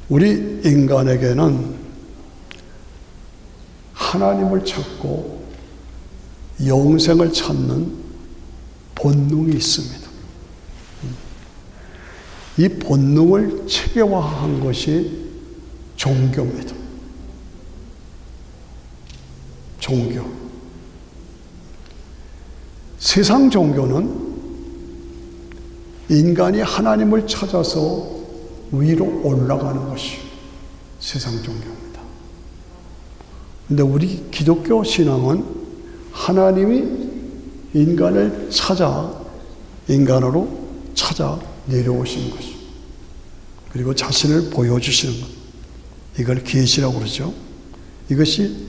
우리 인간에게는 하나님을 찾고 영생을 찾는 본능이 있습니다. 이 본능을 체계화한 것이 종교입니다. 종교. 세상 종교는 인간이 하나님을 찾아서 위로 올라가는 것이 세상 종교입니다. 그런데 우리 기독교 신앙은 하나님이 인간을 인간으로 찾아 내려오신 것이, 그리고 자신을 보여주시는 것, 이걸 계시라고 그러죠. 이것이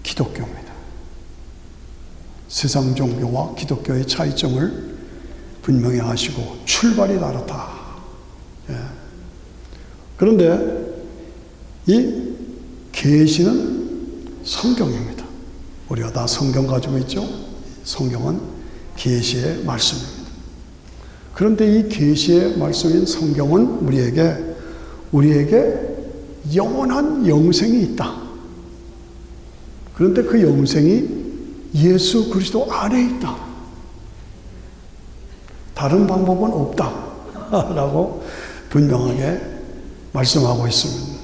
기독교입니다. 세상 종교와 기독교의 차이점을 분명히 아시고 출발이 다르다. 예. 그런데 이 계시는 성경입니다. 우리가 다 성경 가지고 있죠. 성경은 계시의 말씀입니다. 그런데 이 계시의 말씀인 성경은 우리에게 영원한 영생이 있다. 그런데 그 영생이 예수 그리스도 안에 있다. 다른 방법은 없다. 라고 분명하게 말씀하고 있습니다.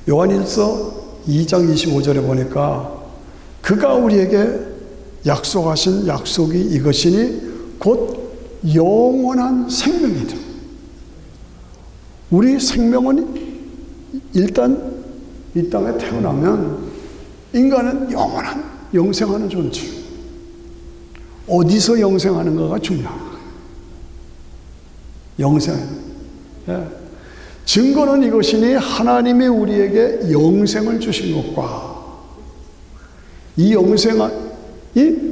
요한일서 2장 25절에 보니까 그가 우리에게 약속하신 약속이 이것이니 곧 영원한 생명이다. 우리 생명은 일단 이 땅에 태어나면 인간은 영원한 영생하는 존재. 어디서 영생하는가가 중요합니다. 영생. 예. 증거는 이것이니 하나님이 우리에게 영생을 주신 것과 이 영생이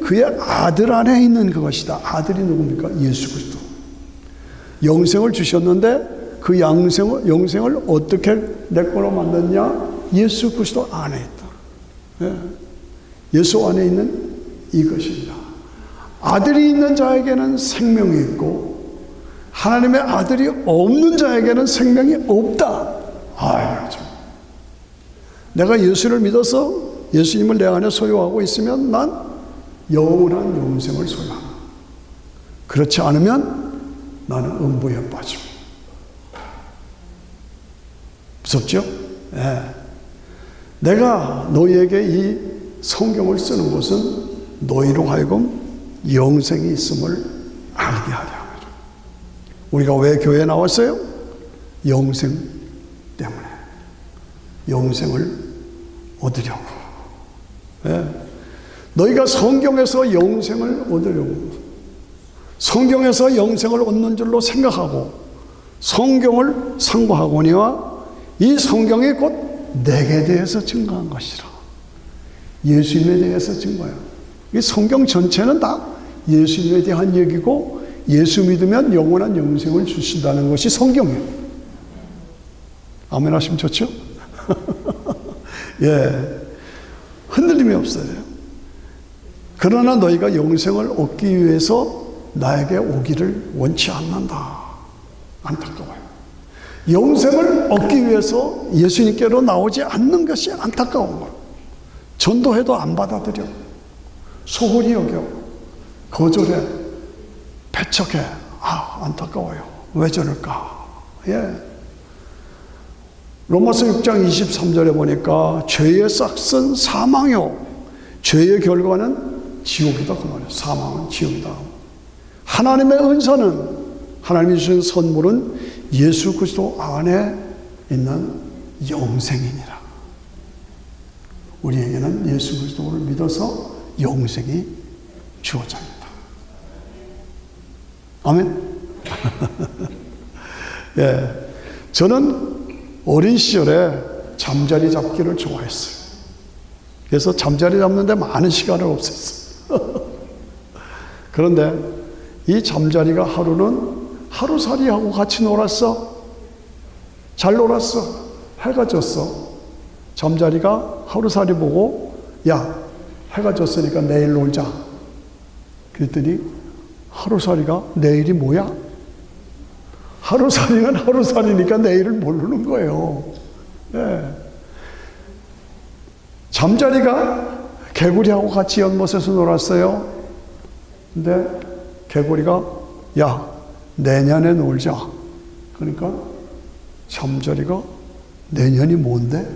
그의 아들 안에 있는 그것이다. 아들이 누굽니까? 예수 그리스도. 영생을 주셨는데 그 영생을 어떻게 내 거로 만났냐? 예수 그리스도 안에 있다. 예. 예수 안에 있는 이것입니다. 아들이 있는 자에게는 생명이 있고 하나님의 아들이 없는 자에게는 생명이 없다. 그렇죠. 내가 예수를 믿어서 예수님을 내 안에 소유하고 있으면 난 영원한 영생을 소유한다. 그렇지 않으면 나는 음부에 빠집니다. 무섭죠? 네. 내가 너희에게 이 성경을 쓰는 것은 너희로 하여금 영생이 있음을 알게 하려 합니다. 우리가 왜 교회에 나왔어요? 영생 때문에. 영생을 얻으려고. 네. 너희가 성경에서 영생을 얻으려고, 성경에서 영생을 얻는 줄로 생각하고 성경을 상고하거니와 이 성경이 곧 내게 대해서 증거한 것이라. 예수님에 대해서 증거해요. 이 성경 전체는 다 예수님에 대한 얘기고 예수 믿으면 영원한 영생을 주신다는 것이 성경이에요. 아멘 하시면 좋죠? 예. 흔들림이 없어요. 그러나 너희가 영생을 얻기 위해서 나에게 오기를 원치 않는다. 안타까워요. 영생을 얻기 위해서 예수님께로 나오지 않는 것이 안타까운 거예요. 전도해도 안 받아들여. 소홀히 여겨. 거절해. 배척해. 안타까워요. 왜 저럴까? 예. 로마서 6장 23절에 보니까 죄의 싹은 사망이요 죄의 결과는 지옥이다 그 말이에요. 사망은 지옥이다. 하나님의 은사는, 하나님이 주신 선물은 예수 그리스도 안에 있는 영생이니라. 우리에게는 예수 그리스도를 믿어서 영생이 주어집니다. 아멘. 예, 저는 어린 시절에 잠자리 잡기를 좋아했어요. 그래서 잠자리 잡는데 많은 시간을 없앴어요. 그런데 이 잠자리가 하루는 하루살이하고 같이 놀았어. 잘 놀았어. 해가 졌어. 잠자리가 하루살이 보고, 야, 해가 졌으니까 내일 놀자. 그랬더니 하루살이가 내일이 뭐야? 하루살이는 하루살이니까 내일을 모르는 거예요. 예. 잠자리가 개구리하고 같이 연못에서 놀았어요. 근데 개구리가 야, 내년에 놀자. 그러니까 잠자리가 내년이 뭔데?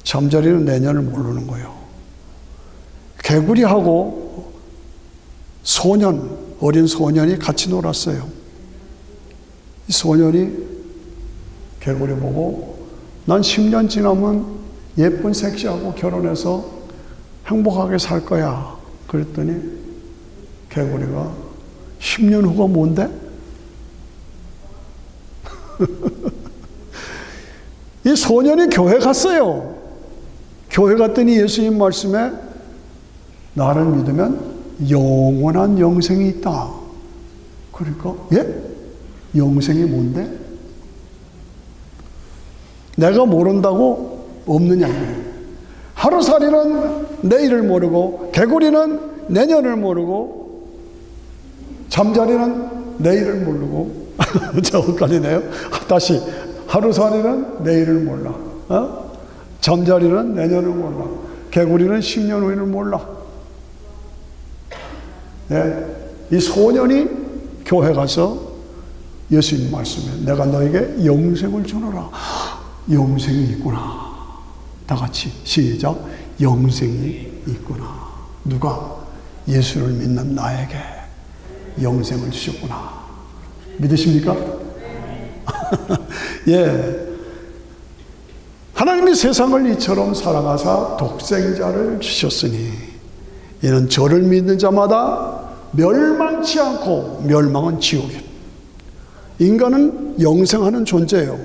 잠자리는 내년을 모르는 거예요. 개구리하고 어린 소년이 같이 놀았어요. 이 소년이 개구리 보고 난 10년 지나면 예쁜 섹시하고 결혼해서 행복하게 살 거야. 그랬더니 개구리가 10년 후가 뭔데? 이 소년이 교회 갔어요. 교회 갔더니 예수님 말씀에 나를 믿으면 영원한 영생이 있다. 그러니까 영생이 뭔데? 내가 모른다고 없느냐. 하루살이는 내일을 모르고 개구리는 내년을 모르고 잠자리는 내일을 모르고 저 헷갈리네요. 다시 하루살이는 내일을 몰라. 잠자리는 내년을 몰라. 개구리는 10년 후를 몰라. 이 소년이 교회 가서 예수님 말씀에 내가 너에게 영생을 주노라. 영생이 있구나. 다 같이 시작. 영생이 있구나. 누가? 예수를 믿는 나에게 영생을 주셨구나. 믿으십니까? 예. 하나님이 세상을 이처럼 사랑하사 독생자를 주셨으니 이는 저를 믿는 자마다 멸망치 않고 멸망은 지옥이에요. 인간은 영생하는 존재예요.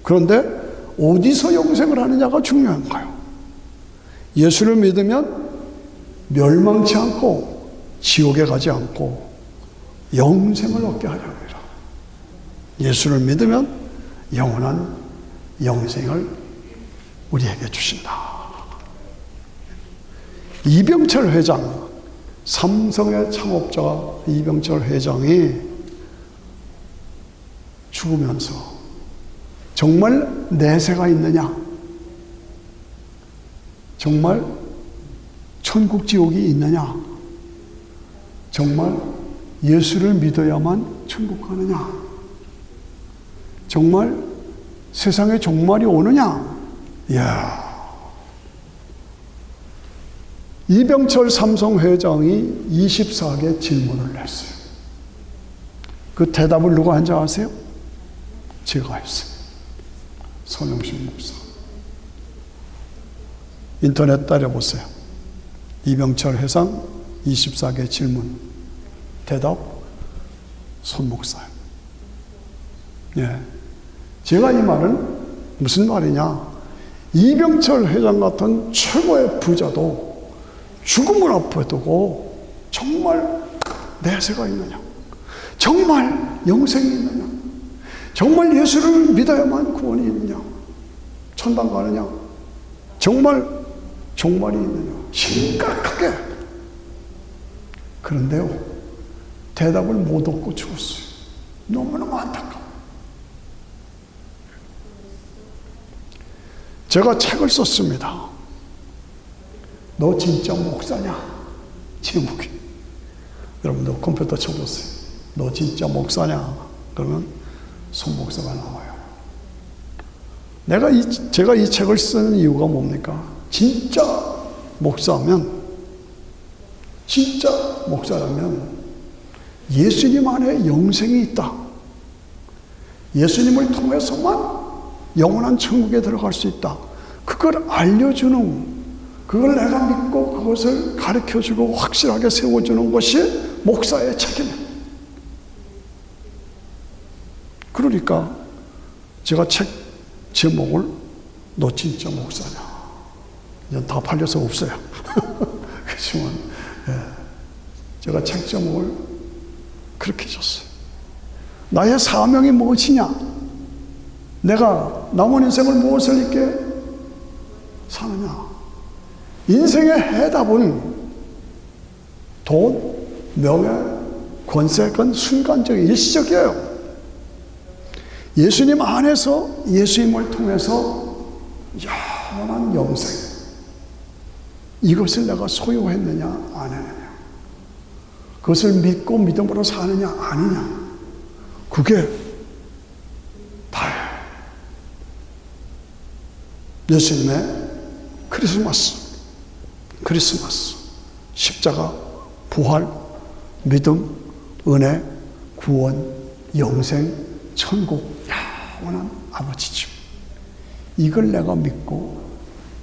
그런데 어디서 영생을 하느냐가 중요한 거예요. 예수를 믿으면 멸망치 않고 지옥에 가지 않고 영생을 얻게 하려 합니다. 예수를 믿으면 영원한 영생을 우리에게 주신다. 이병철 회장, 삼성의 창업자 이병철 회장이 죽으면서 정말 내세가 있느냐? 정말 천국 지옥이 있느냐? 정말 예수를 믿어야만 천국 가느냐? 정말 세상에 종말이 오느냐? 이야. 이병철 삼성 회장이 24개 질문을 했어요. 그 대답을 누가 한지 아세요? 제가 했어요. 손영신 목사. 인터넷 따라보세요. 이병철 회장 24개 질문. 대답 손 목사예요. 예. 제가 이 말은 무슨 말이냐? 이병철 회장 같은 최고의 부자도 죽음을 앞에 두고 정말 내세가 있느냐? 정말 영생이 있느냐? 정말 예수를 믿어야만 구원이 있느냐? 천당 가느냐? 정말 종말이 있느냐? 심각하게. 그런데요, 대답을 못 얻고 죽었어요. 너무너무 안타까워. 제가 책을 썼습니다. 너 진짜 목사냐? 제목이. 여러분들 컴퓨터 쳐보세요. 너 진짜 목사냐? 그러면 손 목사가 나와요. 제가 이 책을 쓰는 이유가 뭡니까? 진짜 목사라면 예수님 안에 영생이 있다. 예수님을 통해서만 영원한 천국에 들어갈 수 있다. 그걸 알려주는, 그걸 내가 믿고 그것을 가르쳐주고 확실하게 세워주는 것이 목사의 책임이에요. 그러니까 제가 책 제목을 너 진짜 목사냐? 이제 다 팔려서 없어요. 그렇지만 제가 책 제목을 그렇게 줬어요. 나의 사명이 무엇이냐? 내가 남은 인생을 무엇을 있게 사느냐? 인생의 해답은 돈, 명예, 권세는 순간적인 일시적이에요. 예수님 안에서 예수님을 통해서 영원한 영생, 이것을 내가 소유했느냐 안 했느냐, 그것을 믿고 믿음으로 사느냐 아니냐, 그게 다예요. 예수님의 크리스마스, 십자가, 부활, 믿음, 은혜, 구원, 영생, 천국, 영원한 아버지 집, 이걸 내가 믿고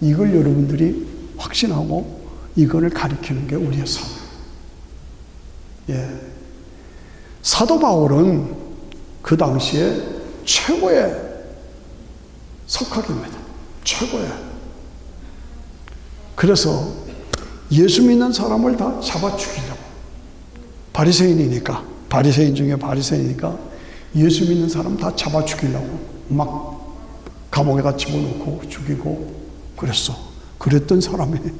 이걸 여러분들이 확신하고 이거를 가리키는 게 우리의 삶이에요. 예. 사도 바울은 그 당시에 최고의 석학입니다. 최고의. 그래서 예수 믿는 사람을 다 잡아 죽이려고, 바리새인 중에 바리새인이니까 예수 믿는 사람 다 잡아 죽이려고 막 감옥에다 집어넣고 죽이고 그랬던 사람이에요.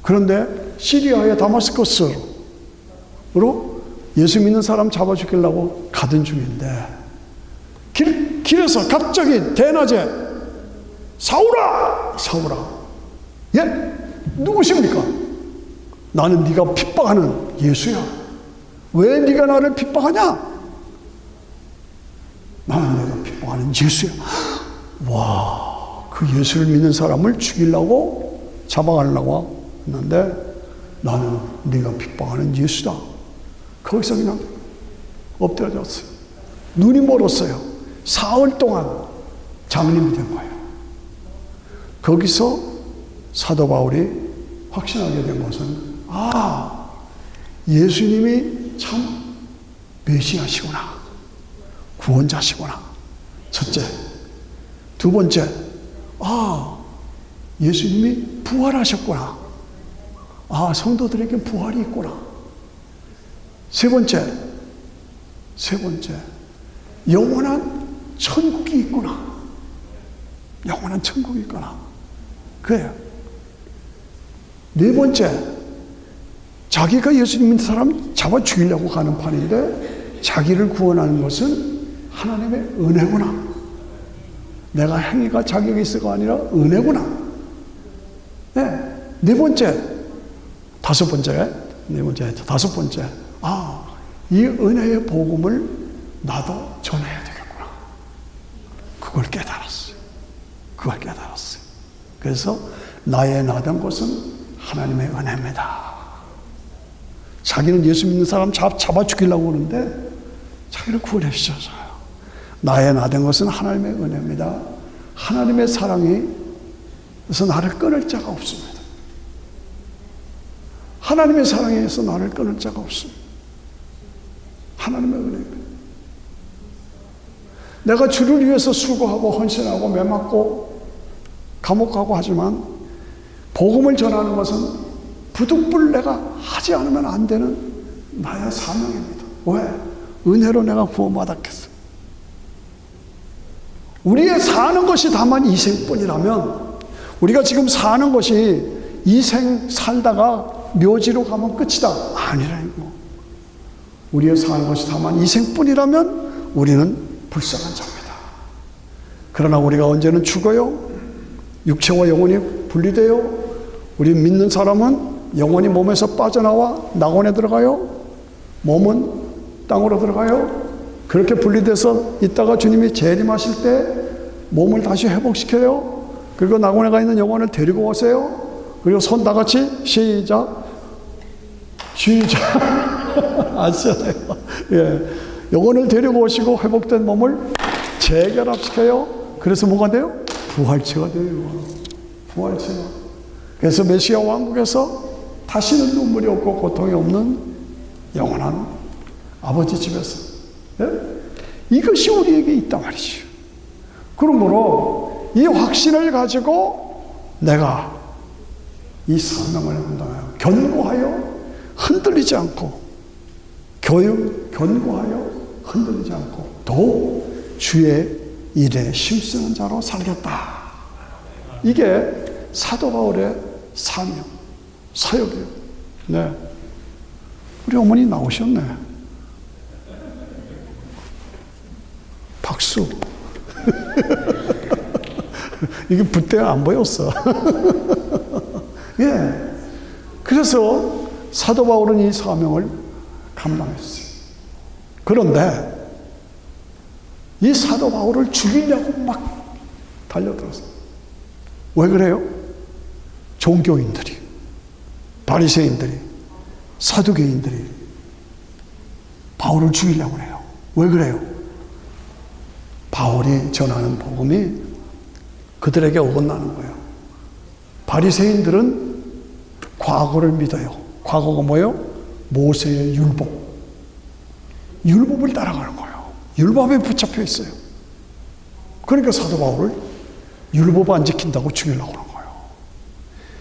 그런데 시리아의 다마스커스로 예수 믿는 사람 잡아 죽이려고 가던 중인데 길에서 갑자기 대낮에 사울아! 예? 누구십니까? 나는 네가 핍박하는 예수야. 왜 네가 나를 핍박하냐? 나는 내가 핍박하는 예수야. 와, 그 예수를 믿는 사람을 죽이려고 잡아가려고 했는데 나는 네가 핍박하는 예수다. 거기서 그냥 엎드려졌어요. 눈이 멀었어요. 사흘 동안 장님이 된 거예요. 거기서 사도 바울이 확신하게 된 것은, 예수님이 참 메시아시구나, 구원자시구나. 첫째. 두 번째, 예수님이 부활하셨구나. 성도들에게 부활이 있구나. 세 번째, 영원한 천국이 있구나. 영원한 천국이 있구나. 그래요. 네 번째, 자기가 예수님 믿는 사람 잡아 죽이려고 가는 판인데 자기를 구원하는 것은 하나님의 은혜구나. 내가 행위가 자격이 있어가 아니라 은혜구나. 네 번째, 다섯 번째. 이 은혜의 복음을 나도 전해야 되겠구나. 그걸 깨달았어요. 그래서 나의 나된 것은 하나님의 은혜입니다. 자기는 예수 믿는 사람 잡아 죽이려고 하는데 자기를 구원해 주셔서요. 나의 나된 것은 하나님의 은혜입니다. 하나님의 사랑이 그래서 나를 끊을 자가 없습니다. 하나님의 사랑에서 나를 끊을 자가 없습니다. 하나님의 은혜입니다. 내가 주를 위해서 수고하고 헌신하고 매맞고 감옥 가고 하지만 복음을 전하는 것은 부득불 내가 하지 않으면 안 되는 나의 사명입니다. 왜? 은혜로 내가 구원받았겠어요. 우리의 사는 것이 다만 이 생뿐이라면, 우리가 지금 사는 것이 이 생 살다가 묘지로 가면 끝이다, 아니라고. 우리의 사는 것이 다만 이 생뿐이라면 우리는 불쌍한 자입니다. 그러나 우리가 언제는 죽어요. 육체와 영혼이 분리돼요. 우리 믿는 사람은 영혼이 몸에서 빠져나와 낙원에 들어가요. 몸은 땅으로 들어가요. 그렇게 분리돼서 있다가 주님이 재림하실 때 몸을 다시 회복시켜요. 그리고 낙원에 가 있는 영혼을 데리고 오세요. 그리고 손 다 같이 시작. 아시잖아요. 예. 영혼을 데리고 오시고 회복된 몸을 재결합시켜요. 그래서 뭐가 돼요? 부활체가 돼요. 부활체가. 그래서 메시아 왕국에서 다시는 눈물이 없고 고통이 없는 영원한 아버지 집에서, 예? 이것이 우리에게 있단 말이죠. 그러므로 이 확신을 가지고 내가 이 사명을 감당하여 견고하여 흔들리지 않고, 견고하여 흔들리지 않고 더욱 주의 일에 힘쓰는 자로 살겠다. 이게 사도 바울의 사명, 사역이에요. 네. 우리 어머니 나오셨네. 박수. 이게 붓대 안 보였어. 예. 그래서 사도 바울은 이 사명을 감당했어요. 그런데 이 사도 바울을 죽이려고 막 달려들었어요. 왜 그래요? 종교인들이, 바리새인들이, 사두개인들이 바울을 죽이려고 그래요. 왜 그래요? 바울이 전하는 복음이 그들에게 어긋나는 거예요. 바리새인들은 과거를 믿어요. 과거가 뭐예요? 모세의 율법. 율법을 따라가는 거예요. 율법에 붙잡혀 있어요. 그러니까 사도 바울을 율법 안 지킨다고 죽이려고 하는 거예요.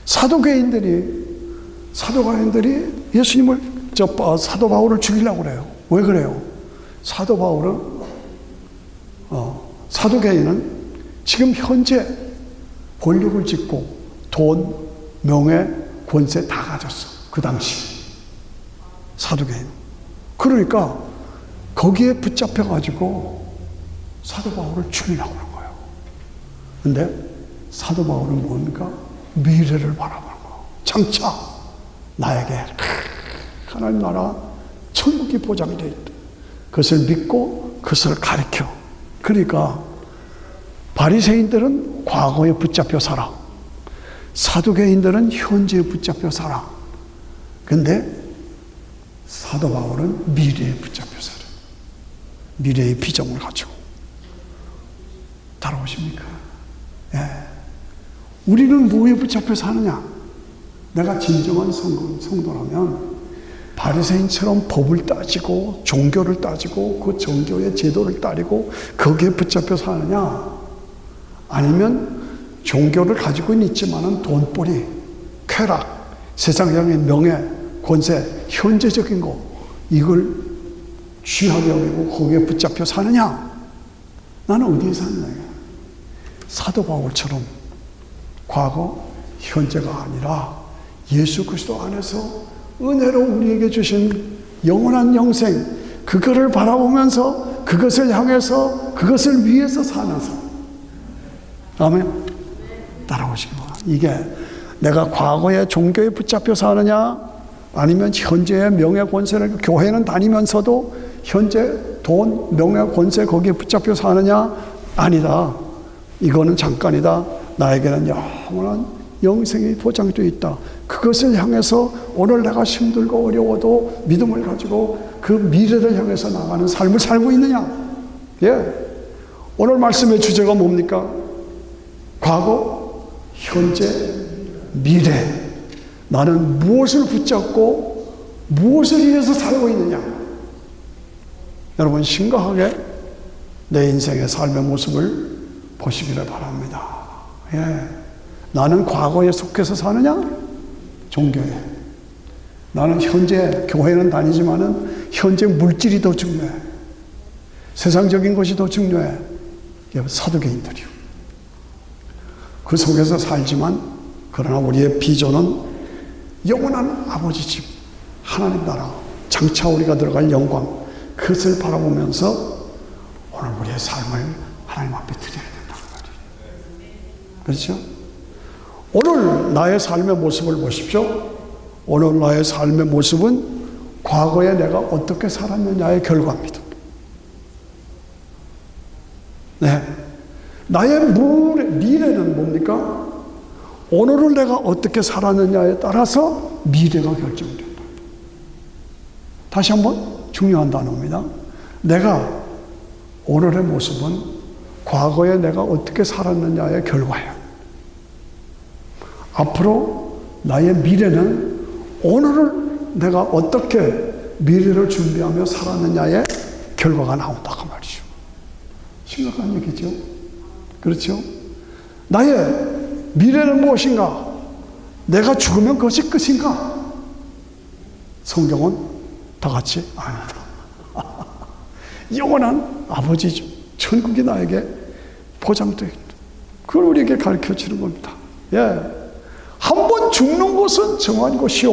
사도가인들이 예수님을, 사도 바울을 죽이려고 그래요. 왜 그래요? 사도 바울은, 사도개인은 지금 현재 권력을 짓고 돈, 명예, 권세 다 가졌어. 그 당시. 사도개인. 그러니까 거기에 붙잡혀가지고 사도 바울을 죽이려고 하는 거예요. 근데 사도 바울은 뭡니까? 미래를 바라보는 거예요. 장차 나에게 하나님 나라 천국이 보장이 되어 있다. 그것을 믿고 그것을 가르쳐. 그러니까 바리새인들은 과거에 붙잡혀 살아. 사두개인들은 현재에 붙잡혀 살아. 근데 사도 바울은 미래에 붙잡혀 살아. 미래의 비전을 가지고. 따라오십니까? 예. 우리는 뭐에 붙잡혀 사느냐? 내가 진정한 성도라면 바리새인처럼 법을 따지고 종교를 따지고 그 종교의 제도를 따르고 거기에 붙잡혀 사느냐? 아니면 종교를 가지고는 있지만은 돈벌이, 쾌락, 세상적인 명예, 권세, 현재적인 거 이걸 취하게 여기고 거기에 붙잡혀 사느냐? 나는 어디에 사느냐? 사도 바울처럼 과거, 현재가 아니라 예수 그리스도 안에서 은혜로 우리에게 주신 영원한 영생, 그거를 바라보면서 그것을 향해서 그것을 위해서 사는 사람. 아멘. 따라오시기 바랍니다. 이게 내가 과거의 종교에 붙잡혀 사느냐 아니면 현재의 명예 권세를, 교회는 다니면서도 현재 돈, 명예 권세 거기에 붙잡혀 사느냐? 아니다. 이거는 잠깐이다. 나에게는 영원한 영생이 보장되어 있다. 그것을 향해서 오늘 내가 힘들고 어려워도 믿음을 가지고 그 미래를 향해서 나가는 삶을 살고 있느냐? 예. 오늘 말씀의 주제가 뭡니까? 과거, 현재, 미래. 나는 무엇을 붙잡고 무엇을 위해서 살고 있느냐? 여러분 심각하게 내 인생의 삶의 모습을 보시기를 바랍니다. 예. 나는 과거에 속해서 사느냐? 종교에. 나는 현재 교회는 다니지만은 현재 물질이 더 중요해. 세상적인 것이 더 중요해. 사두개인들이요. 그 속에서 살지만 그러나 우리의 비전은 영원한 아버지 집, 하나님 나라, 장차 우리가 들어갈 영광, 그것을 바라보면서 오늘 우리의 삶을 하나님 앞에 드려야 된다는 말이에요. 그렇죠? 오늘 나의 삶의 모습을 보십시오. 오늘 나의 삶의 모습은 과거에 내가 어떻게 살았느냐의 결과입니다. 네. 나의 미래는 뭡니까? 오늘을 내가 어떻게 살았느냐에 따라서 미래가 결정된다. 다시 한번 중요한 단어입니다. 내가 오늘의 모습은 과거에 내가 어떻게 살았느냐의 결과예요. 앞으로 나의 미래는 오늘을 내가 어떻게 미래를 준비하며 살았느냐의 결과가 나온다 그 말이죠. 심각한 얘기죠. 그렇죠? 나의 미래는 무엇인가? 내가 죽으면 그것이 끝인가? 성경은 다 같이 아니다. 영원한 아버지 집, 천국이 나에게 보장되어 있다. 그걸 우리에게 가르쳐 주는 겁니다. 예. 한 번 죽는 것은 정한 것이요.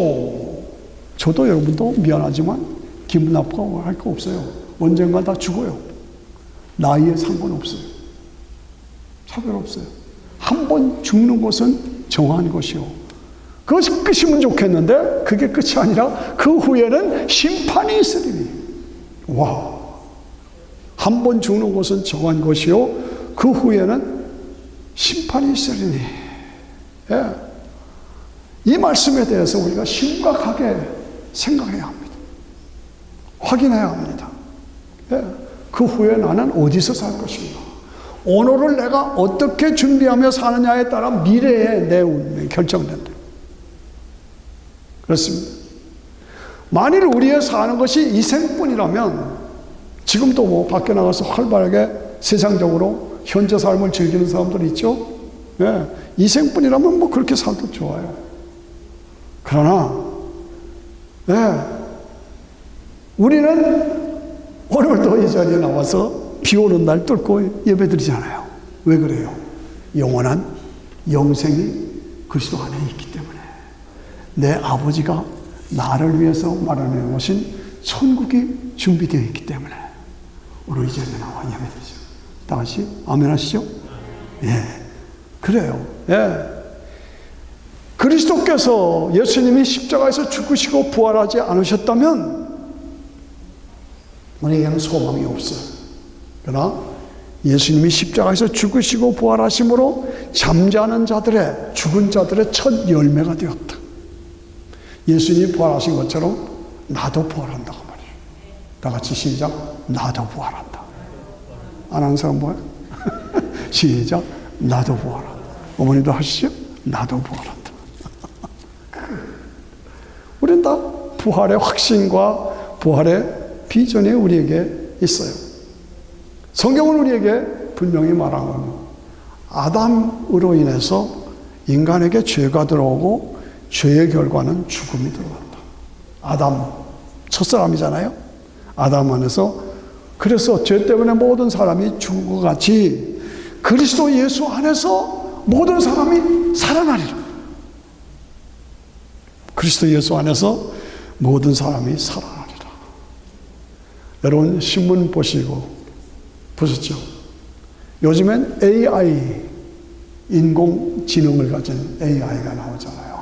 저도 여러분도 미안하지만 기분 나쁘고 할 거 없어요. 언젠가 다 죽어요. 나이에 상관없어요. 차별없어요. 한 번 죽는 것은 정한 것이요. 그것이 끝이면 좋겠는데 그게 끝이 아니라 그 후에는 심판이 있으리니. 와, 한 번 죽는 것은 정한 것이요 그 후에는 심판이 있으리니. 예. 이 말씀에 대해서 우리가 심각하게 생각해야 합니다. 확인해야 합니다. 예. 그 후에 나는 어디서 살 것인가? 오늘을 내가 어떻게 준비하며 사느냐에 따라 미래의 내 운명이 결정된다. 그렇습니다. 만일 우리의 사는 것이 이 생뿐이라면 지금도 뭐 밖에 나가서 활발하게 세상적으로 현재 삶을 즐기는 사람들이 있죠. 예. 이 생뿐이라면 뭐 그렇게 살도 좋아요. 그러나 예. 우리는 오늘도 이 자리에 나와서 비 오는 날 뚫고 예배드리잖아요. 왜 그래요? 영원한 영생이 그리스도 안에 있기 때문에 내 아버지가 나를 위해서 마련해 놓으신 천국이 준비되어 있기 때문에 오늘 이 자리에 나와 예배드리죠. 다 같이 아멘 하시죠? 예, 그래요. 예. 그리스도께서 예수님이 십자가에서 죽으시고 부활하지 않으셨다면 우리에게는 소망이 없어요. 그러나 예수님이 십자가에서 죽으시고 부활하심으로 잠자는 자들의, 죽은 자들의 첫 열매가 되었다. 예수님이 부활하신 것처럼 나도 부활한다고 말이에요. 다 같이 시작. 나도 부활한다. 안 하는 사람 뭐야? 시작. 나도 부활한다. 어머니도 하시죠? 나도 부활한다. 우린 다 부활의 확신과 부활의 비전이 우리에게 있어요. 성경은 우리에게 분명히 말한 겁니다. 아담으로 인해서 인간에게 죄가 들어오고 죄의 결과는 죽음이 들어간다. 아담, 첫사람이잖아요. 아담 안에서. 그래서 죄 때문에 모든 사람이 죽은 것 같이 그리스도 예수 안에서 모든 사람이 살아나리라. 그리스도 예수 안에서 모든 사람이 살아나리라. 여러분 신문 보셨죠? 요즘엔 AI, 인공지능을 가진 AI가 나오잖아요.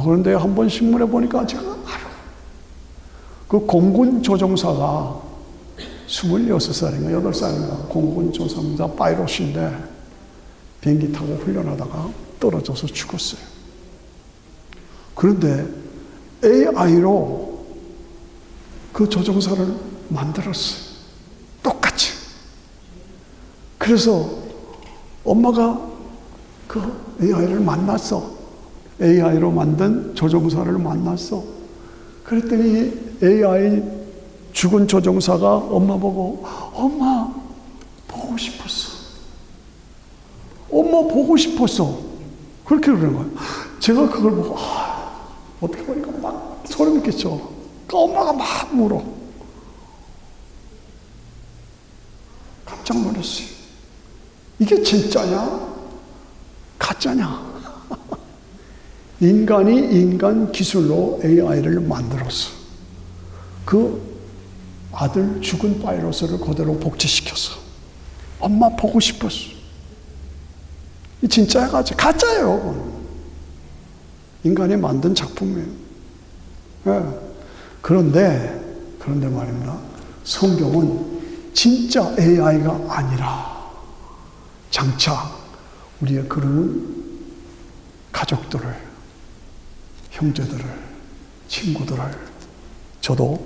그런데 한번 신문에 보니까 제가 그 공군 조종사가 26살인가 8살인가 공군 조종사 파이럿인데 비행기 타고 훈련하다가 떨어져서 죽었어요. 그런데 AI로 그 조종사를 만들었어요. 똑같이. 그래서 엄마가 그 AI를 만났어. AI로 만든 조종사를 만났어. 그랬더니 AI 죽은 조종사가 엄마 보고 엄마 보고 싶었어. 엄마 보고 싶었어. 그렇게 그러는 거예요. 제가 그걸 보고 어떻게 보니까 막 소름 끼쳐. 그 엄마가 막 울어. 깜짝 놀랐어요. 이게 진짜냐? 가짜냐? 인간이 인간 기술로 AI를 만들었어. 그 아들 죽은 파이럿을 그대로 복제시켰어. 엄마 보고 싶었어. 이 진짜야 가짜? 가짜예요. 인간이 만든 작품이에요. 네. 그런데 말입니다. 성경은 진짜 AI가 아니라 장차 우리의 그리운 가족들을, 형제들을, 친구들을, 저도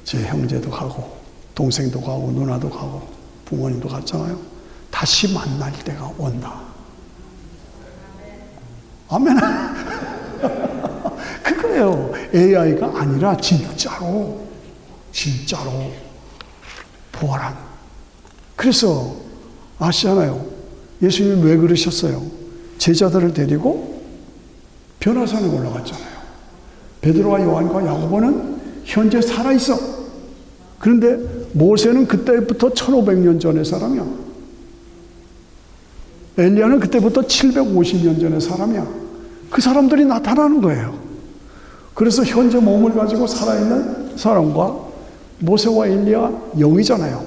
제 형제도 가고 동생도 가고 누나도 가고 부모님도 갔잖아요. 다시 만날 때가 온다. 아멘. 그거예요. AI가 아니라 진짜로 부활한. 그래서 아시잖아요. 예수님이 왜 그러셨어요? 제자들을 데리고 변화산에 올라갔잖아요. 베드로와 요한과 야고보는 현재 살아있어. 그런데 모세는 그때부터 1500년 전의 사람이야. 엘리야는 그때부터 750년 전의 사람이야. 그 사람들이 나타나는 거예요. 그래서 현재 몸을 가지고 살아있는 사람과 모세와 엘리야 영이잖아요.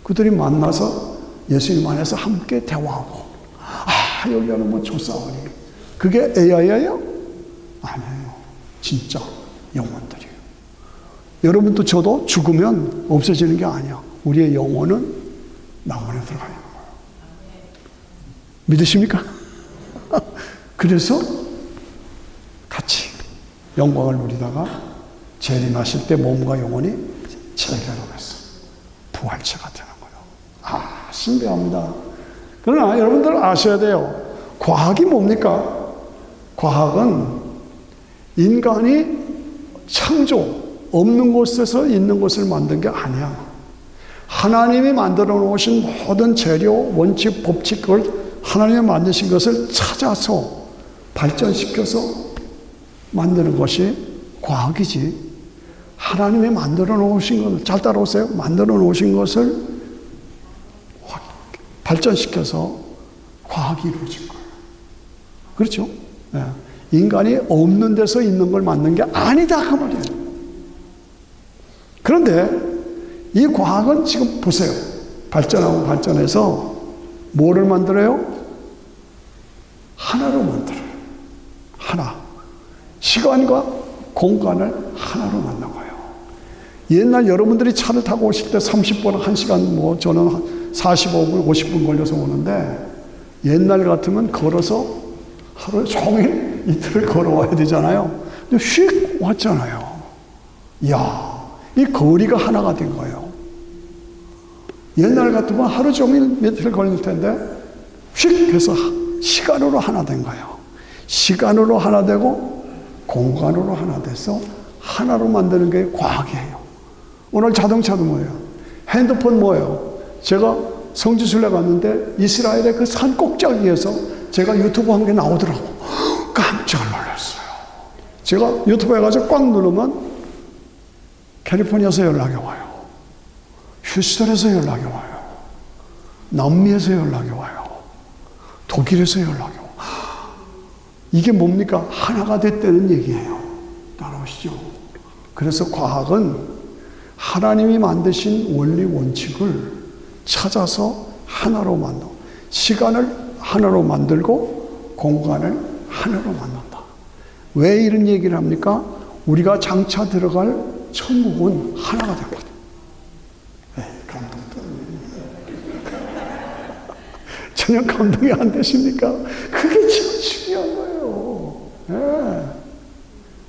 그들이 만나서 예수님 안에서 함께 대화하고, 여기는 뭐 조사하니. 그게 AI예요? 아니에요. 진짜 영혼들이에요. 여러분도 저도 죽으면 없어지는 게 아니야. 우리의 영혼은 나무에 들어가 있는 거예요. 믿으십니까? 그래서 같이 영광을 누리다가 재림하실 때 몸과 영혼이 체결하면서 부활체가 되는 거예요. 신비합니다. 그러나 여러분들 아셔야 돼요. 과학이 뭡니까? 과학은 인간이 창조, 없는 곳에서 있는 것을 만든 게 아니야. 하나님이 만들어 놓으신 모든 재료, 원칙, 법칙, 그걸 하나님이 만드신 것을 찾아서 발전시켜서 만드는 것이 과학이지. 하나님이 만들어 놓으신 것을, 잘 따라오세요. 만들어 놓으신 것을 발전시켜서 과학이 이루어진 거예요. 그렇죠? 네. 인간이 없는 데서 있는 걸 만든 게 아니다 그 말이에요. 그런데 이 과학은 지금 보세요. 발전하고 발전해서 뭐를 만들어요? 하나로 만들어요. 하나. 시간과 공간을 하나로 만든 거예요. 옛날 여러분들이 차를 타고 오실 때 30분, 1시간, 뭐 저는 45분, 50분 걸려서 오는데 옛날 같으면 걸어서 하루 종일 이틀을 걸어와야 되잖아요. 근데 휙 왔잖아요. 이야, 이 거리가 하나가 된 거예요. 옛날 같으면 하루 종일 며칠 걸릴 텐데 휙 해서 시간으로 하나 된 거예요. 시간으로 하나 되고 공간으로 하나 돼서 하나로 만드는 게 과학이에요. 오늘 자동차도 뭐예요? 핸드폰 뭐예요? 제가 성지순례 갔는데 이스라엘의 그 산 꼭대기에서 제가 유튜브 한 게 나오더라고. 깜짝 놀랐어요. 제가 유튜브 해가지고 꽉 누르면 캘리포니아에서 연락이 와요. 휴스턴에서 연락이 와요. 남미에서 연락이 와요. 독일에서 연락이 와요. 이게 뭡니까? 하나가 됐다는 얘기예요. 따라오시죠. 그래서 과학은 하나님이 만드신 원리 원칙을 찾아서 하나로 만들고, 시간을 하나로 만들고 공간을 하나로 만든다. 왜 이런 얘기를 합니까? 우리가 장차 들어갈 천국은 하나가 되거든. 전혀 감동이 안 되십니까? 그게 참 중요한 거예요. 네.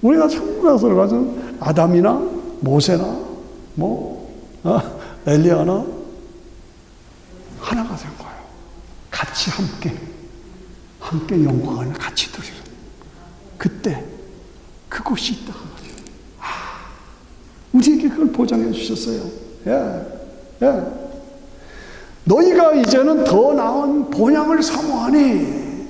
우리가 천국 가서 들어가서 아담이나 모세나 엘리야나 하나가 된 거예요. 같이 함께 영광을 같이 누리는. 그때 그곳이 있다. 우리에게 그걸 보장해 주셨어요. 예. 너희가 이제는 더 나은 본향을 사모하니,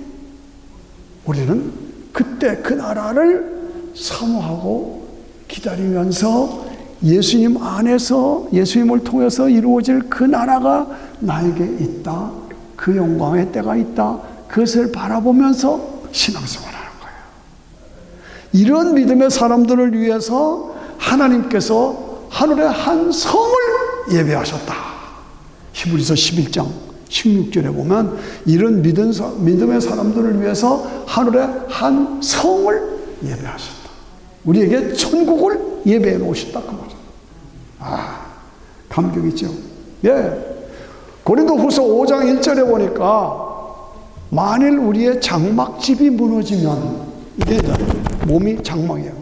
우리는 그때 그 나라를 사모하고 기다리면서 예수님 안에서, 예수님을 통해서 이루어질 그 나라가 나에게 있다. 그 영광의 때가 있다. 그것을 바라보면서 신앙생활을 하는 거예요. 이런 믿음의 사람들을 위해서 하나님께서 하늘의 한 성을 예배하셨다. 히브리서 11장 16절에 보면 이런 믿음의 사람들을 위해서 하늘의 한 성을 예배하셨다. 우리에게 천국을 예배해 놓으셨다. 그 말이에요. 감격이죠. 예. 고린도후서 5장 1절에 보니까 만일 우리의 장막집이 무너지면, 이게 몸이 장막이에요.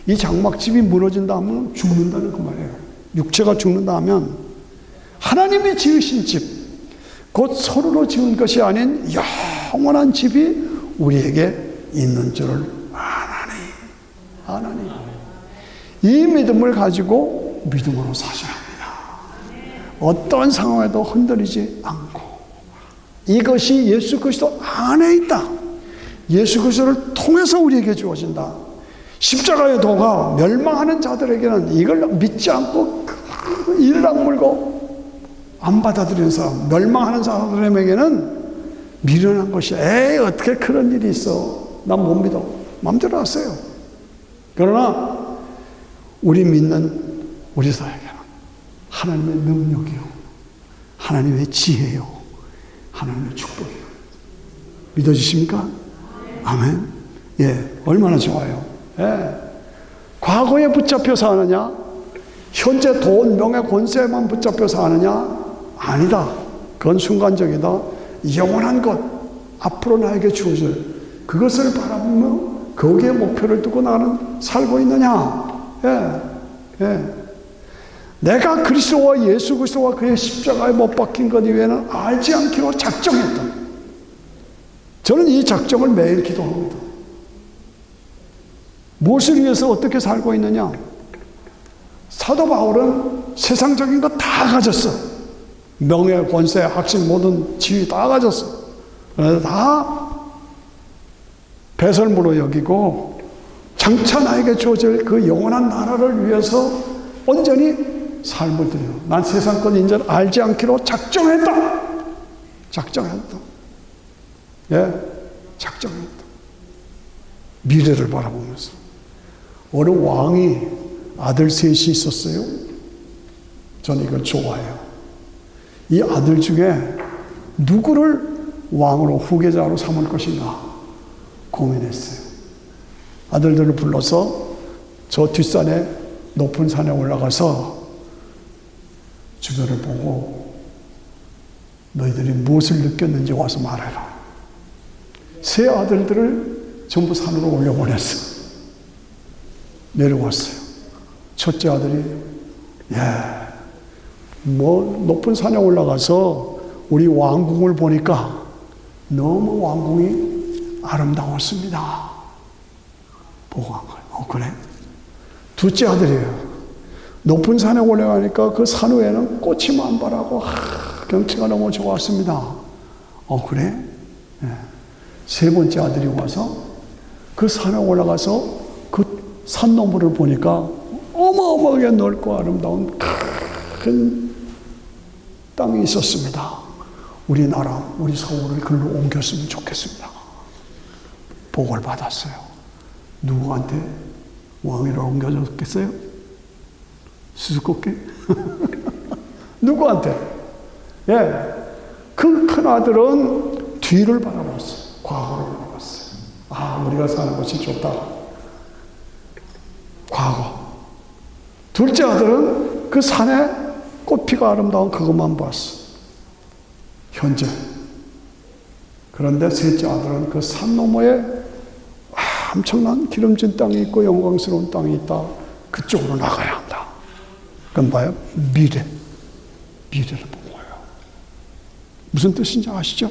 이 장막집이 무너진다 하면 죽는다는 그 말이에요. 육체가 죽는다 하면 하나님이 지으신 집, 곧 서로로 지은 것이 아닌 영원한 집이 우리에게 있는 줄을 아나니. 이 믿음을 가지고 믿음으로 사셔야 합니다. 어떤 상황에도 흔들리지 않고, 이것이 예수 그리스도 안에 있다. 예수 그리스도를 통해서 우리에게 주어진다. 십자가의 도가 멸망하는 자들에게는 이걸 믿지 않고 이를 악물고 안 받아들이는 사람, 멸망하는 사람들에게는 미련한 것이, 어떻게 그런 일이 있어. 난 못 믿어. 마음대로 하세요. 그러나 우리 믿는 우리 사회에게는 하나님의 능력이요, 하나님의 지혜요, 하나님의 축복이요. 믿어지십니까? 아멘. 예, 얼마나 좋아요. 예. 과거에 붙잡혀 사느냐? 현재 돈, 명예, 권세만 붙잡혀 사느냐? 아니다. 그건 순간적이다. 영원한 것, 앞으로 나에게 주어질 그것을 바라보며 거기에 목표를 두고 나는 살고 있느냐? 예, 예. 내가 그리스도와 예수 그리스도와 그의 십자가에 못 박힌 것 이외에는 알지 않기로 작정했다. 저는 이 작정을 매일 기도합니다. 무엇을 위해서 어떻게 살고 있느냐? 사도 바울은 세상적인 거 다 가졌어. 명예, 권세, 학식, 모든 지위 다 가졌어. 그래서 다 배설물로 여기고 장차 나에게 주어질 그 영원한 나라를 위해서 온전히 삶을 드려. 난 세상 것 인전 알지 않기로 작정했다. 작정했다. 예, 작정했다. 미래를 바라보면서. 어느 왕이 아들 셋이 있었어요. 저는 이걸 좋아해요. 이 아들 중에 누구를 왕으로 후계자로 삼을 것인가 고민했어요. 아들들을 불러서 저 뒷산에 높은 산에 올라가서 주변을 보고 너희들이 무엇을 느꼈는지 와서 말해라. 세 아들들을 전부 산으로 올려보냈어. 내려왔어요. 첫째 아들이 높은 산에 올라가서 우리 왕궁을 보니까 너무 왕궁이 아름다웠습니다. 보고 한 거예요. 그래? 둘째 아들이에요. 높은 산에 올라가니까 그 산 위에는 꽃이 만발하고 경치가 너무 좋았습니다. 그래? 네. 세 번째 아들이 와서 그 산에 올라가서 그 산 너머를 보니까 어마어마하게 넓고 아름다운 큰 땅이 있었습니다. 우리나라, 우리 서울을 글로 옮겼으면 좋겠습니다. 복을 받았어요. 누구한테 왕위를 옮겨줬겠어요? 수수께끼? 누구한테? 예. 그 큰 아들은 뒤를 바라봤어요. 과거를 바라봤어요. 우리가 사는 곳이 좋다. 과거. 둘째 아들은 그 산에 꽃피가 아름다운 그것만 봤어. 현재. 그런데 셋째 아들은 그 산 너머에 엄청난 기름진 땅이 있고 영광스러운 땅이 있다. 그쪽으로 나가야 한다. 그건 봐요. 미래를 본 거예요. 무슨 뜻인지 아시죠?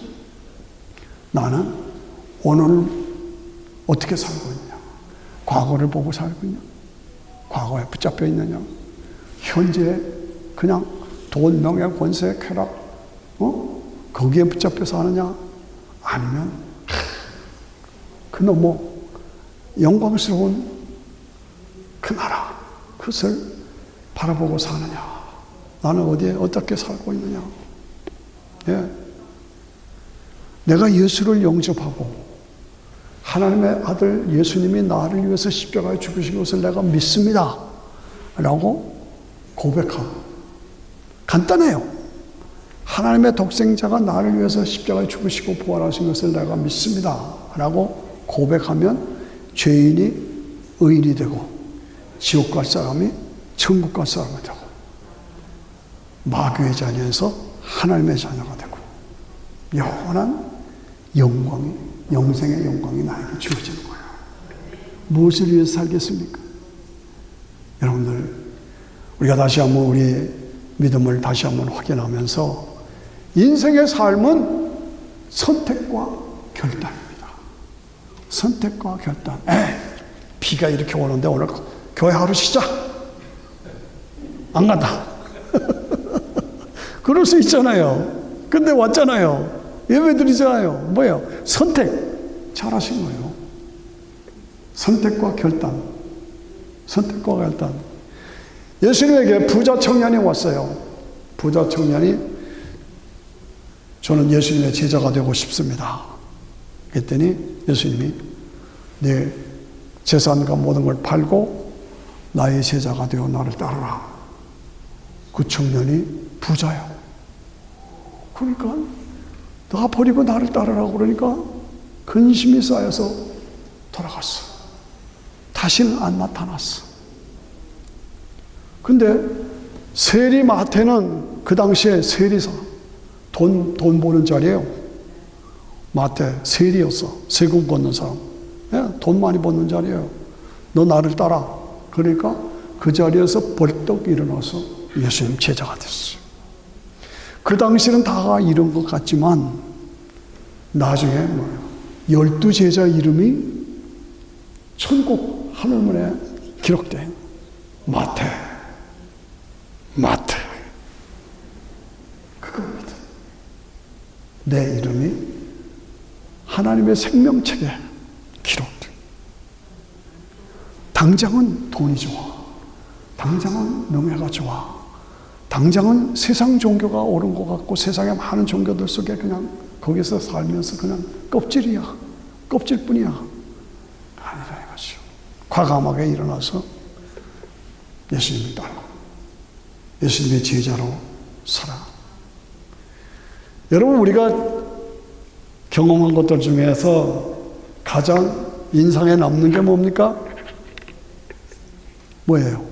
나는 오늘 어떻게 살고 있냐? 과거를 보고 살고 있냐? 과거에 붙잡혀 있느냐? 현재 그냥 돈, 명예, 권세, 쾌락, 거기에 붙잡혀 사느냐? 아니면 그 너무 영광스러운 그 나라, 그것을 바라보고 사느냐? 나는 어디에 어떻게 살고 있느냐? 예. 내가 예수를 영접하고 하나님의 아들 예수님이 나를 위해서 십자가에 죽으신 것을 내가 믿습니다 라고 고백하고, 간단해요. 하나님의 독생자가 나를 위해서 십자가에 죽으시고 부활하신 것을 내가 믿습니다 라고 고백하면 죄인이 의인이 되고 지옥 갈 사람이 천국 갈 사람이 되고 마귀의 자녀에서 하나님의 자녀가 되고 영원한 영광이, 영생의 영광이 나에게 주어지는 거예요. 무엇을 위해서 살겠습니까? 여러분들, 우리가 다시 한번 우리 믿음을 다시 한번 확인하면서 인생의 삶은 선택과 결단입니다. 선택과 결단. 비가 이렇게 오는데 오늘 교회 하루 쉬자. 안 간다. 그럴 수 있잖아요. 근데 왔잖아요. 예배 드리잖아요. 뭐예요? 선택. 잘하신 거예요. 선택과 결단. 선택과 결단. 예수님에게 부자 청년이 왔어요. 부자 청년이 저는 예수님의 제자가 되고 싶습니다. 그랬더니 예수님이 네 재산과 모든 걸 팔고 나의 제자가 되어 나를 따르라. 그 청년이 부자야. 그러니까 나 버리고 나를 따르라고 그러니까 근심이 쌓여서 돌아갔어. 다시는 안 나타났어. 근데 세리 마태는 그 당시에 세리사, 돈 버는 자리예요. 마태 세리였어. 세금 걷는 사람. 돈 많이 버는 자리예요. 너 나를 따라. 그러니까 그 자리에서 벌떡 일어나서 예수님 제자가 됐어요. 그 당시는 다 이런 것 같지만 나중에 12제자 이름이 천국 하늘문에 기록된 마태. 그겁니다. 내 이름이 하나님의 생명책에 기록돼. 당장은 돈이 좋아. 당장은 명예가 좋아. 당장은 세상 종교가 옳은 것 같고 세상의 많은 종교들 속에 그냥 거기서 살면서 그냥 껍질이야. 껍질뿐이야. 아니라 이것이요. 과감하게 일어나서 예수님을 따르고 예수님의 제자로 살아. 여러분, 우리가 경험한 것들 중에서 가장 인상에 남는 게 뭡니까? 뭐예요?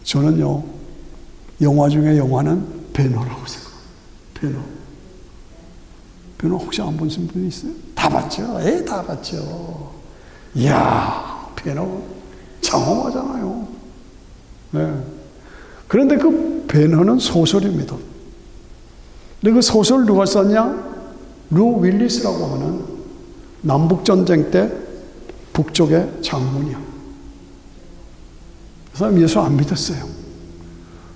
저는요, 영화 중에 영화는 배너라고 생각해요. 배너 혹시 안 보신 분 있어요? 다 봤죠? 다 봤죠. 이야, 배너 장엄하잖아요. 네. 그런데 그 배너는 소설입니다. 근데 그 소설 누가 썼냐? 루 윌리스라고 하는 남북전쟁 때 북쪽의 장군이야. 그 사람 예수 안 믿었어요.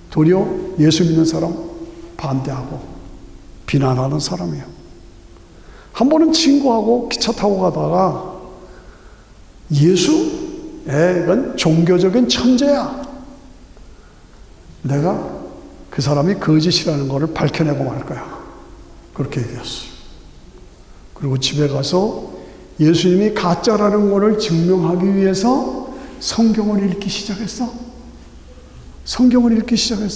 도리어 예수 믿는 사람 반대하고 비난하는 사람이에요. 한 번은 친구하고 기차 타고 가다가 이건 종교적인 천재야. 내가 그 사람이 거짓이라는 것을 밝혀내고 말 거야. 그렇게 얘기했어요. 그리고 집에 가서 예수님이 가짜라는 것을 증명하기 위해서 성경을 읽기 시작했어.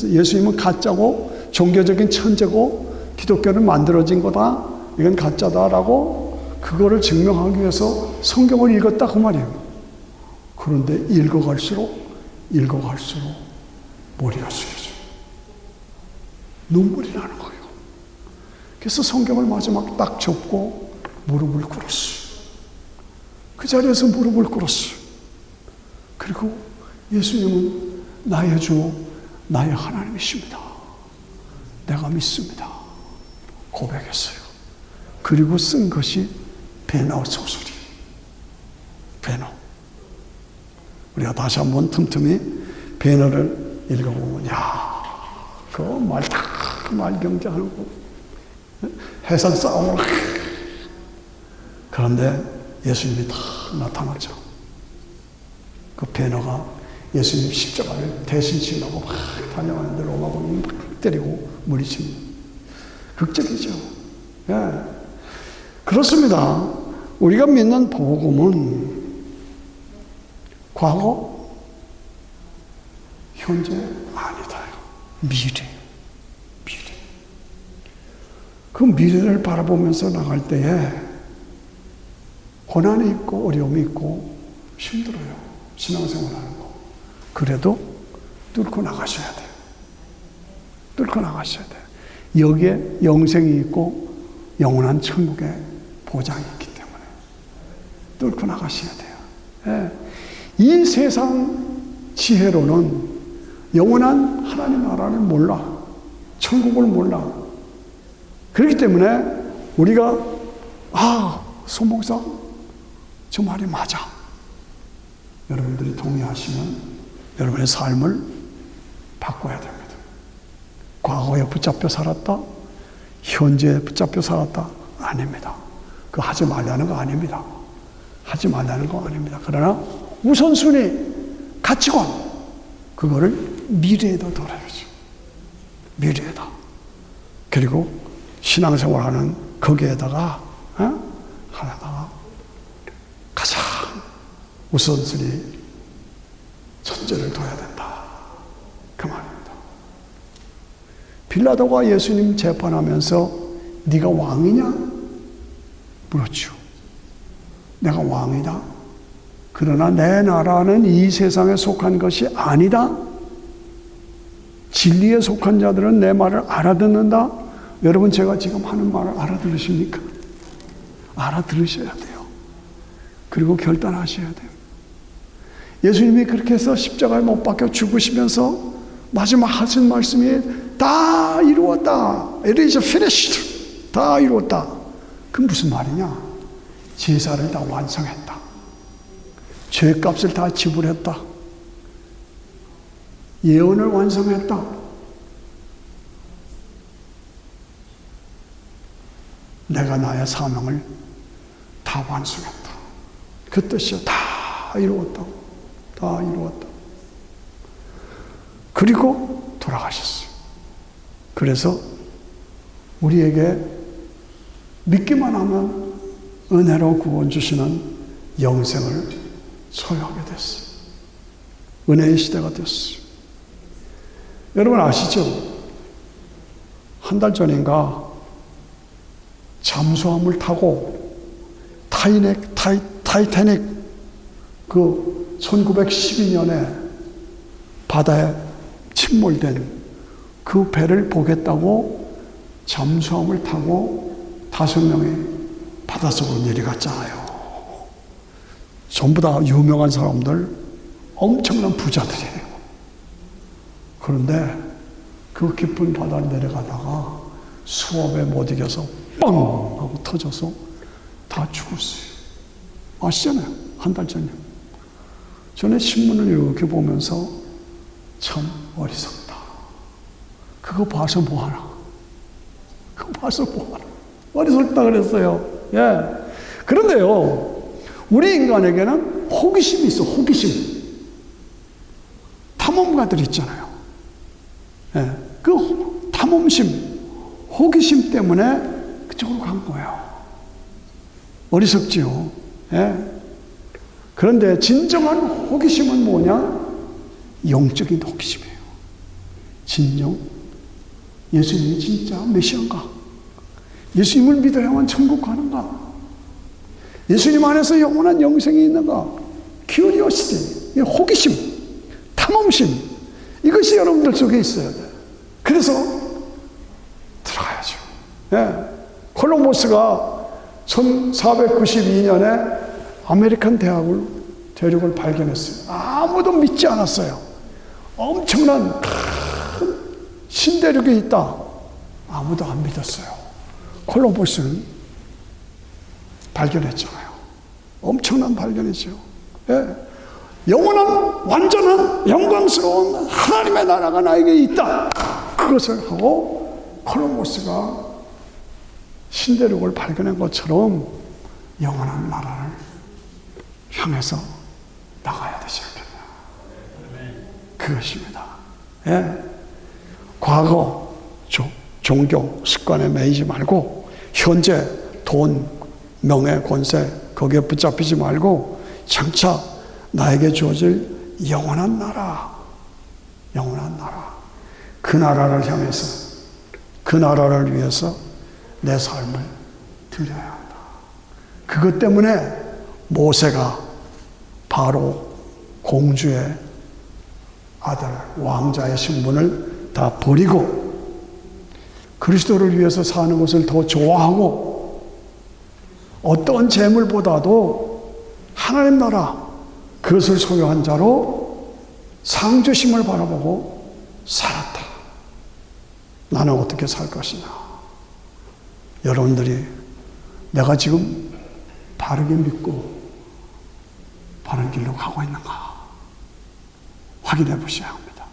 예수님은 가짜고 종교적인 천재고 기독교는 만들어진 거다. 이건 가짜다라고 그거를 증명하기 위해서 성경을 읽었다 그 말이에요. 그런데 읽어갈수록 머리가 숙여져. 눈물이 나는 거예요. 그래서 성경을 마지막 딱 접고 무릎을 꿇었어요. 그 자리에서 무릎을 꿇었어요. 그리고 예수님은 나의 주, 나의 하나님이십니다. 내가 믿습니다. 고백했어요. 그리고 쓴 것이 배너 소설이에요. 배너. 우리가 다시 한번 틈틈이 배너를 읽어보면, 그 말경제하는 거, 해상 싸움을. 그런데 예수님이 다 나타났죠. 그 배너가 예수님 십자가를 대신 지려고 막 달려가는데 로마군이 막 때리고 물리치는 극적이죠. 그렇습니다. 우리가 믿는 복음은 과거, 현재 아니다. 미래. 그 미래를 바라보면서 나갈 때에 고난이 있고 어려움이 있고 힘들어요. 신앙생활하는 거. 그래도 뚫고 나가셔야 돼요. 여기에 영생이 있고 영원한 천국의 보장이 있기 때문에 뚫고 나가셔야 돼요. 이 세상 지혜로는 영원한 하나님 나라를 몰라. 천국을 몰라. 그렇기 때문에 우리가 송 목사 저 말이 맞아. 여러분들이 동의하시면 여러분의 삶을 바꿔야 됩니다. 과거에 붙잡혀 살았다. 현재에 붙잡혀 살았다. 아닙니다. 그거 하지 말라는 거 아닙니다. 그러나 우선순위, 가치관, 그거를 미래에다 둬야죠. 미래에다. 그리고 신앙생활하는 거기에다가 하나다가 가장 우선순위 첫째를 둬야 된다. 그 말입니다. 빌라도가 예수님 재판하면서 네가 왕이냐? 물었죠. 내가 왕이다. 그러나 내 나라는 이 세상에 속한 것이 아니다. 진리에 속한 자들은 내 말을 알아듣는다. 여러분 제가 지금 하는 말을 알아들으십니까? 알아들으셔야 돼요. 그리고 결단하셔야 돼요. 예수님이 그렇게 해서 십자가에 못 박혀 죽으시면서 마지막 하신 말씀이 다 이루었다. It is finished. 다 이루었다. 그 무슨 말이냐? 제사를 다 완성했다. 죄값을 다 지불했다. 예언을 완성했다. 내가 나의 사명을 다 완성했다. 그 뜻이야. 다 이루었다. 다 이루었다. 그리고 돌아가셨어요. 그래서 우리에게 믿기만 하면 은혜로 구원 주시는 영생을 소유하게 됐어요. 은혜의 시대가 됐어요. 여러분 아시죠? 한 달 전인가 잠수함을 타고 타이타닉 그 1912년에 바다에 침몰된 그 배를 보겠다고 잠수함을 타고 5명이 바닷속으로 내려갔잖아요. 전부 다 유명한 사람들, 엄청난 부자들이에요. 그런데 그 깊은 바다를 내려가다가 수압에 못 이겨서 빵! 하고 터져서 다 죽었어요. 아시잖아요. 한 달 전에. 전에 신문을 이렇게 보면서 참 어리석다. 그거 봐서 뭐하나? 그거 봐서 뭐하나? 어리석다 그랬어요. 예. 그런데요, 우리 인간에게는 호기심이 있어, 호기심. 탐험가들 있잖아요. 예. 그 탐험심, 호기심 때문에 그쪽으로 간 거예요. 어리석지요. 예. 그런데 진정한 호기심은 뭐냐? 영적인 호기심이에요. 진정. 예수님이 진짜 메시아인가? 예수님을 믿어야만 천국 가는가? 예수님 안에서 영원한 영생이 있는가? 큐리오시티, 호기심, 탐험심, 이것이 여러분들 속에 있어야 돼요. 그래서 들어가야죠. 예. 콜럼버스가 1492년에 아메리칸 대륙을 발견했어요. 아무도 믿지 않았어요. 엄청난 큰 신대륙이 있다. 아무도 안 믿었어요. 콜럼버스는 발견했잖아요. 엄청난 발견이죠. 예. 영원한, 완전한, 영광스러운 하나님의 나라가 나에게 있다. 그것을 하고 콜럼버스가 신대륙을 발견한 것처럼 영원한 나라를 향해서 나가야 되지 않겠나. 그것입니다. 예. 과거 종교 습관에 매이지 말고 현재 돈, 명예, 권세 거기에 붙잡히지 말고 장차 나에게 주어질 영원한 나라, 영원한 나라, 그 나라를 향해서, 그 나라를 위해서 내 삶을 드려야 한다. 그것 때문에 모세가 바로 공주의 아들, 왕자의 신분을 다 버리고 그리스도를 위해서 사는 것을 더 좋아하고 어떤 재물보다도 하나님 나라, 그것을 소유한 자로 상주심을 바라보고 살았다. 나는 어떻게 살 것이냐? 여러분들이 내가 지금 바르게 믿고 바른 길로 가고 있는가 확인해 보셔야 합니다.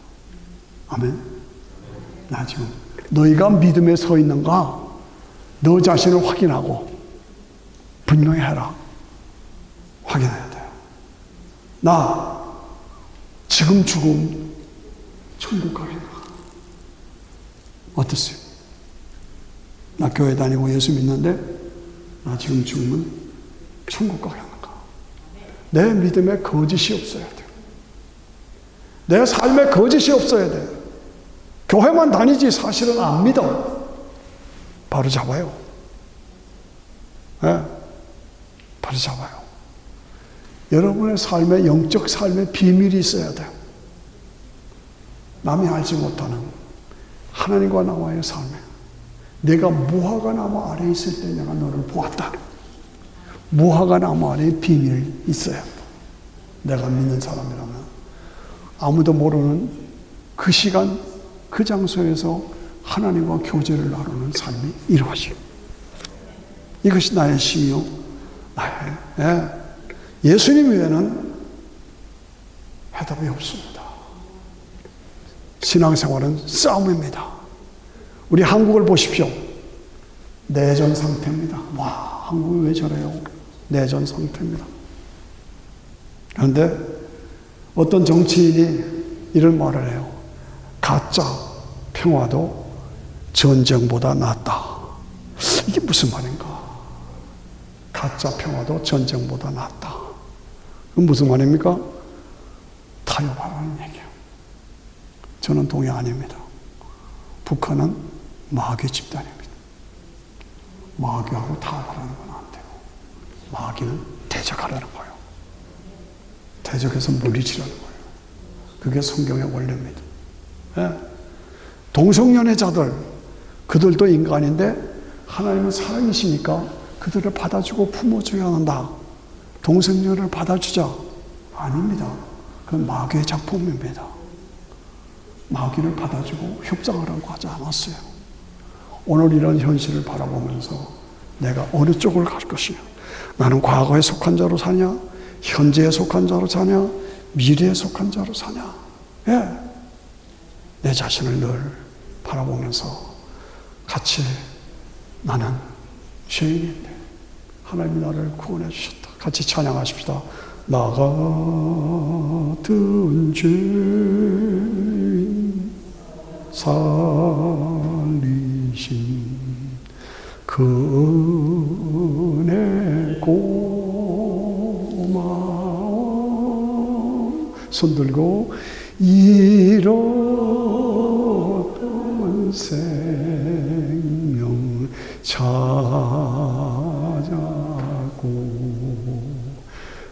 아멘. 나 지금 너희가 믿음에 서 있는가 너 자신을 확인하고 분명히 해라. 확인해야 돼요. 나 지금 죽음 천국 가겠나? 어떠세요? 나 교회 다니고 예수 믿는데 나 지금 죽으면 천국 가겠는가? 내 믿음에 거짓이 없어야 돼요. 내 삶에 거짓이 없어야 돼요. 교회만 다니지 사실은 안 믿어. 바로 잡아요. 네? 바로 잡아요. 여러분의 삶에 영적 삶에 비밀이 있어야 돼요. 남이 알지 못하는 하나님과 나와의 삶에 내가 무화과 나무 아래에 있을 때 내가 너를 보았다. 무화과 나무 아래에 비밀이 있어야 돼. 내가 믿는 사람이라면 아무도 모르는 그 시간 그 장소에서 하나님과 교제를 나누는 삶이 이루어지고 이것이 나의 힘이요 나의 예수님 외에는 해답이 없습니다. 신앙생활은 싸움입니다. 우리 한국을 보십시오. 내전 상태입니다. 와, 한국이 왜 저래요? 내전 상태입니다. 그런데 어떤 정치인이 이런 말을 해요. 가짜 평화도 전쟁보다 낫다. 이게 무슨 말인가? 가짜 평화도 전쟁보다 낫다. 그건 무슨 말입니까? 타협하라는 얘기예요. 저는 동의 아닙니다. 북한은 마귀 집단입니다. 마귀하고 타협하라는 건 안 돼요. 마귀는 대적하라는 거예요. 대적해서 물리치라는 거예요. 그게 성경의 원리입니다. 예? 동성연애자들, 그들도 인간인데 하나님은 사랑이시니까 그들을 받아주고 품어줘야 한다. 동성연애를 받아주자. 아닙니다. 그건 마귀의 작품입니다. 마귀를 받아주고 협상하라고 하지 않았어요. 오늘 이런 현실을 바라보면서 내가 어느 쪽을 갈 것이냐. 나는 과거에 속한 자로 사냐? 현재에 속한 자로 사냐? 미래에 속한 자로 사냐? 예. 내 자신을 늘 바라보면서 같이 나는 죄인인데 하나님이 나를 구원해 주셨다. 같이 찬양하십시다. 나 같은 죄인 살리신 그 은혜 고마워. 손 들고 잃었던 생명 찾아고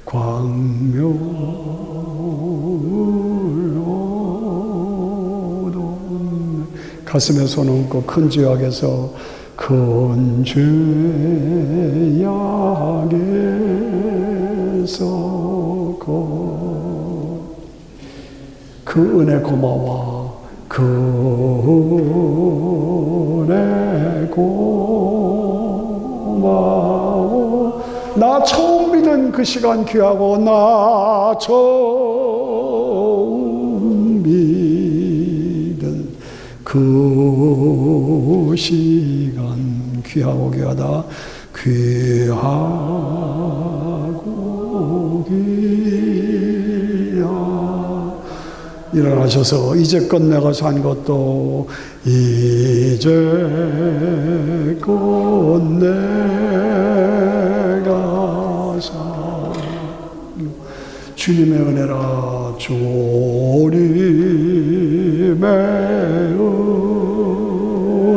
광명을 얻었네. 가슴에 손 얹고 큰 죄악에서 큰 죄악에서 그 은혜 고마워. 그 은혜 고마워. 나 처음 믿은 그 시간 귀하고 나 처음 믿은 그 시간 귀하고 귀하다. 귀하고 귀하. 일어나셔서 이제껏 내가 산 것도 이제껏 내가 산 주님의 은혜라. 주님의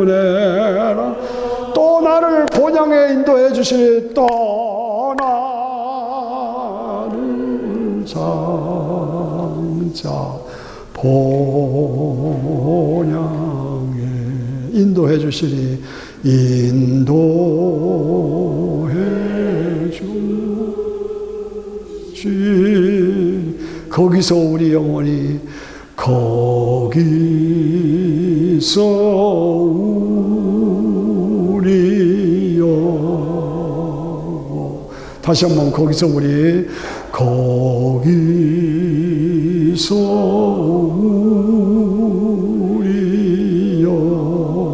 은혜라. 또 나를 본향에 인도해 주시니 또 나를 장자 본향에 인도해 주시니 인도해 주시. 거기서 우리 영혼이 거기서 우리 영혼 다시 한번 거기서 우리 거기서 우리 영혼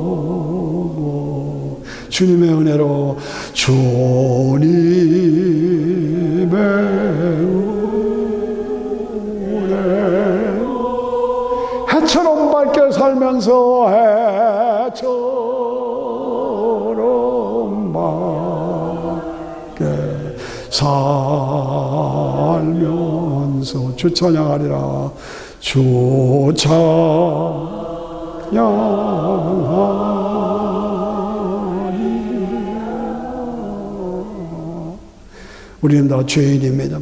주님의 은혜로 주님의 은혜로 해처럼 밝게 살면서 해처럼 밝게 살 알면서 주 찬양하리라. 주 찬양하리라. 우리는 다 죄인입니다.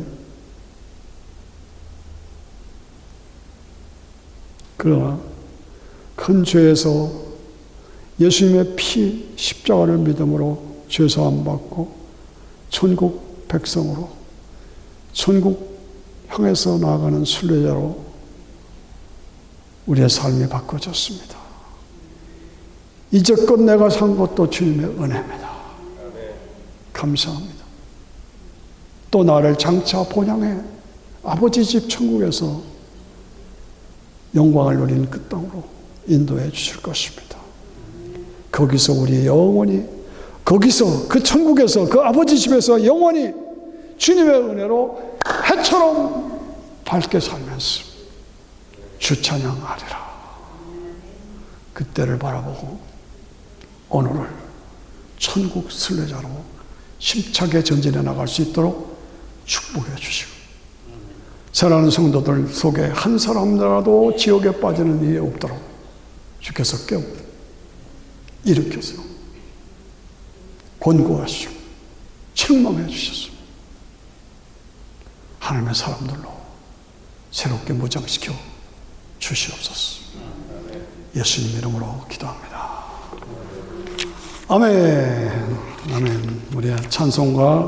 그러나 큰 죄에서 예수님의 피 십자가를 믿음으로 죄사함 받고 천국 백성으로 천국 향해서 나아가는 순례자로 우리의 삶이 바꿔졌습니다. 이제껏 내가 산 것도 주님의 은혜입니다. 감사합니다. 또 나를 장차 본향에 아버지 집 천국에서 영광을 누리는 그 땅으로 인도해 주실 것입니다. 거기서 우리 영원히, 거기서 그 천국에서 그 아버지 집에서 영원히 주님의 은혜로 해처럼 밝게 살면서 주 찬양하리라. 그때를 바라보고 오늘을 천국 순례자로 힘차게 전진해 나갈 수 있도록 축복해 주시고, 사랑하는 성도들 속에 한 사람이라도 지옥에 빠지는 일이 없도록 주께서 깨워 일으켜서 권고하시고 책망해 주셔서 하나님의 사람들로 새롭게 무장시켜 주시옵소서. 예수님 이름으로 기도합니다. 아멘. 아멘. 우리의 찬송가